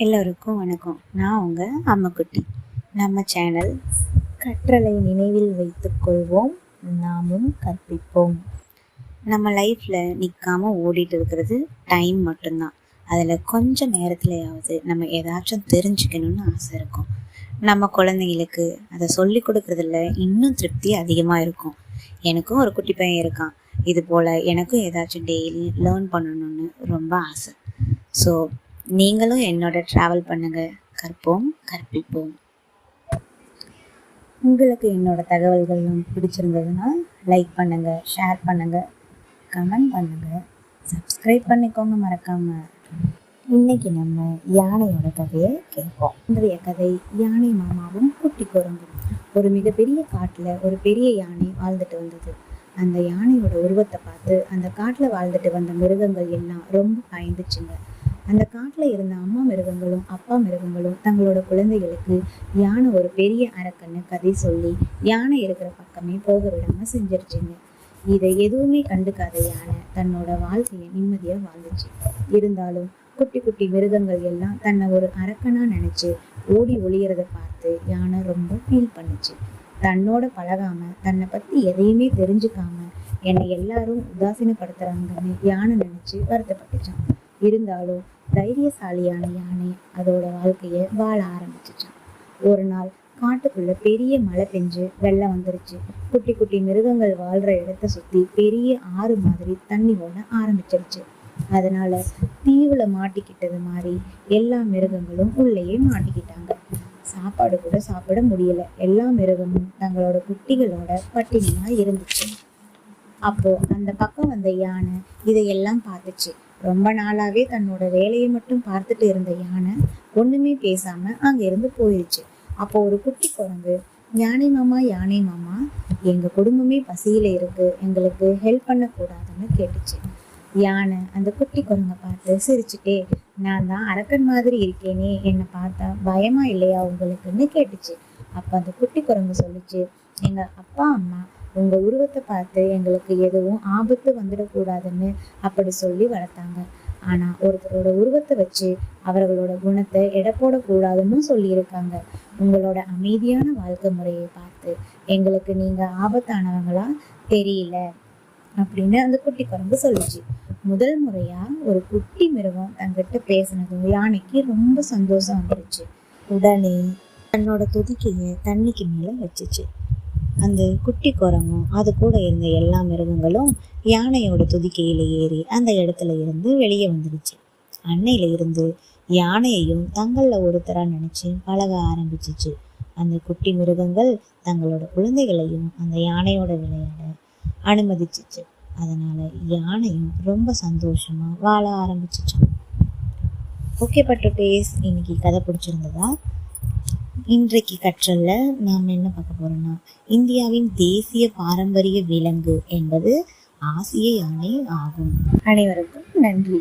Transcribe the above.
எல்லோருக்கும் வணக்கம். நான் உங்கள் அம்முக்குட்டி. நம்ம சேனல் கற்றலை நினைவில் வைத்துக்கொள்வோம், நாமும் கற்பிப்போம். நம்ம லைஃப்பில் நிற்காமல் ஓடிட்டு இருக்கிறது டைம் மட்டும்தான். அதில் கொஞ்சம் நேரத்துலையாவது நம்ம ஏதாச்சும் தெரிஞ்சுக்கணும்னு ஆசை இருக்கும். நம்ம குழந்தைங்களுக்கு அதை சொல்லி கொடுக்குறதுல இன்னும் திருப்தி அதிகமாக இருக்கும். எனக்கும் ஒரு குட்டி பையன் இருக்கான். இது போல் எனக்கும் ஏதாச்சும் டெய்லி லேர்ன் பண்ணணும்னு ரொம்ப ஆசை. ஸோ நீங்களும் என்னோட ட்ராவல் பண்ணுங்கள், கற்போம் கற்பிப்போம். உங்களுக்கு என்னோட தகவல்கள் பிடிச்சிருந்ததுன்னா லைக் பண்ணுங்கள், ஷேர் பண்ணுங்கள், கமெண்ட் பண்ணுங்கள், சப்ஸ்கிரைப் பண்ணிக்கோங்க மறக்காமல். இன்றைக்கி நம்ம யானையோட கதையை கேட்போம். இன்றைய கதை யானை மாமாவும் குட்டி குரங்கும். ஒரு மிகப்பெரிய காட்டில் ஒரு பெரிய யானை வாழ்ந்துட்டு வந்தது. அந்த யானையோட உருவத்தை பார்த்து அந்த காட்டில் வாழ்ந்துட்டு வந்த மிருகங்கள் எல்லாம் ரொம்ப பயந்துச்சுங்க. அந்த காட்டில் இருந்த அம்மா மிருகங்களும் அப்பா மிருகங்களும் தங்களோட குழந்தைகளுக்கு யானை ஒரு பெரிய அரக்கன்னு கதை சொல்லி யானை இருக்கிற பக்கமே போக விடாமல் செஞ்சிருச்சுங்க. இதை எதுவுமே கண்டுக்காத யானை தன்னோட வாழ்க்கையை நிம்மதியாக வாழ்ந்துச்சு. இருந்தாலும் குட்டி குட்டி மிருகங்கள் எல்லாம் தன்னை ஒரு அரக்கனா நினைச்சு ஓடி ஒளியறதை பார்த்து யானை ரொம்ப ஃபீல் பண்ணுச்சு. தன்னோட பழகாம தன்னை பற்றி எதையுமே தெரிஞ்சுக்காம என்னை எல்லாரும் உதாசீனப்படுத்துறாங்கன்னு யானை நினைச்சு வருத்தப்பட்டுச்சான். இருந்தாலும் தைரியசாலியான யானை அதோட வாழ்க்கையை வாழ ஆரம்பிச்சுச்சான். ஒரு நாள் காட்டுக்குள்ள பெரிய மழை பெஞ்சு வெள்ளம் வந்துருச்சு. குட்டி குட்டி மிருகங்கள் வாழ்ற இடத்த சுத்தி பெரிய ஆறு மாதிரி தண்ணி ஓட ஆரம்பிச்சிருச்சு. அதனால தீவுல மாட்டிக்கிட்டது மாதிரி எல்லா மிருகங்களும் உள்ளேயே மாட்டிக்கிட்டாங்க. சாப்பாடு கூட சாப்பிட முடியல. எல்லா மிருகமும் தங்களோட குட்டிகளோட பட்டினியா இருந்துச்சு. அப்போ அந்த பக்கம் வந்த யானை இதையெல்லாம் பார்த்துச்சு. ரொம்ப நாளாவே தன்னோட வேலையை மட்டும் பார்த்துட்டு இருந்த யானை ஒண்ணுமே பேசாம அங்க இருந்து போயிருச்சு. அப்போ ஒரு குட்டி குரங்கு, யானை மாமா, எங்க குடும்பமே பசியில இருக்கு, எங்களுக்கு ஹெல்ப் பண்ண கூடாதுன்னு கேட்டுச்சு. யானை அந்த குட்டி குரங்கை பார்த்து சிரிச்சுட்டே, நான் தான் அரக்கன் மாதிரி இருக்கேனே, என்னை பார்த்தா பயமா இல்லையா உங்களுக்குன்னு கேட்டுச்சு. அப்ப அந்த குட்டி குரங்கு சொல்லிச்சு, எங்க அப்பா அம்மா உங்க உருவத்தை பார்த்து எங்களுக்கு எதுவும் ஆபத்து வந்துடக்கூடாதுன்னு அப்படி சொல்லி வளர்த்தாங்க. ஆனா ஒருத்தரோட உருவத்தை வச்சு அவர்களோட குணத்தை எடை போடக்கூடாதுன்னு சொல்லியிருக்காங்க. உங்களோட அமைதியான வாழ்க்கை முறையை பார்த்து எங்களுக்கு நீங்க ஆபத்தானவங்களா தெரியல அப்படின்னு அந்த குட்டி குரங்கு சொல்லிச்சு. முதல் முறையா ஒரு குட்டி மிருகம் தங்கிட்ட பேசினதும் யானைக்கு ரொம்ப சந்தோஷம் வந்துருச்சு. உடனே தன்னோட துதிக்கைய தண்ணிக்கு மேல வச்சுச்சு. அந்த குட்டி குரங்கும் அது கூட இருந்த எல்லா மிருகங்களும் யானையோட துதிக்கையில ஏறி அந்த இடத்துல இருந்து வெளியே வந்துடுச்சு. அன்னையில இருந்து யானையையும் தங்கள ஒருத்தரா நினைச்சு பழக ஆரம்பிச்சிச்சு. அந்த குட்டி மிருகங்கள் தங்களோட குழந்தைகளையும் அந்த யானையோட விளையாட அனுமதிச்சிச்சு. அதனால யானையும் ரொம்ப சந்தோஷமா வாழ ஆரம்பிச்சிச்சு. ஓகே பட்டுட்டேஸ், இன்னைக்கு கதை பிடிச்சிருந்ததா? இன்றைக்கு கற்றல்ல நாம் என்ன பார்க்க போறோம்னா, இந்தியாவின் தேசிய பாரம்பரிய விலங்கு என்பது ஆசிய யானை ஆகும். அனைவருக்கும் நன்றி.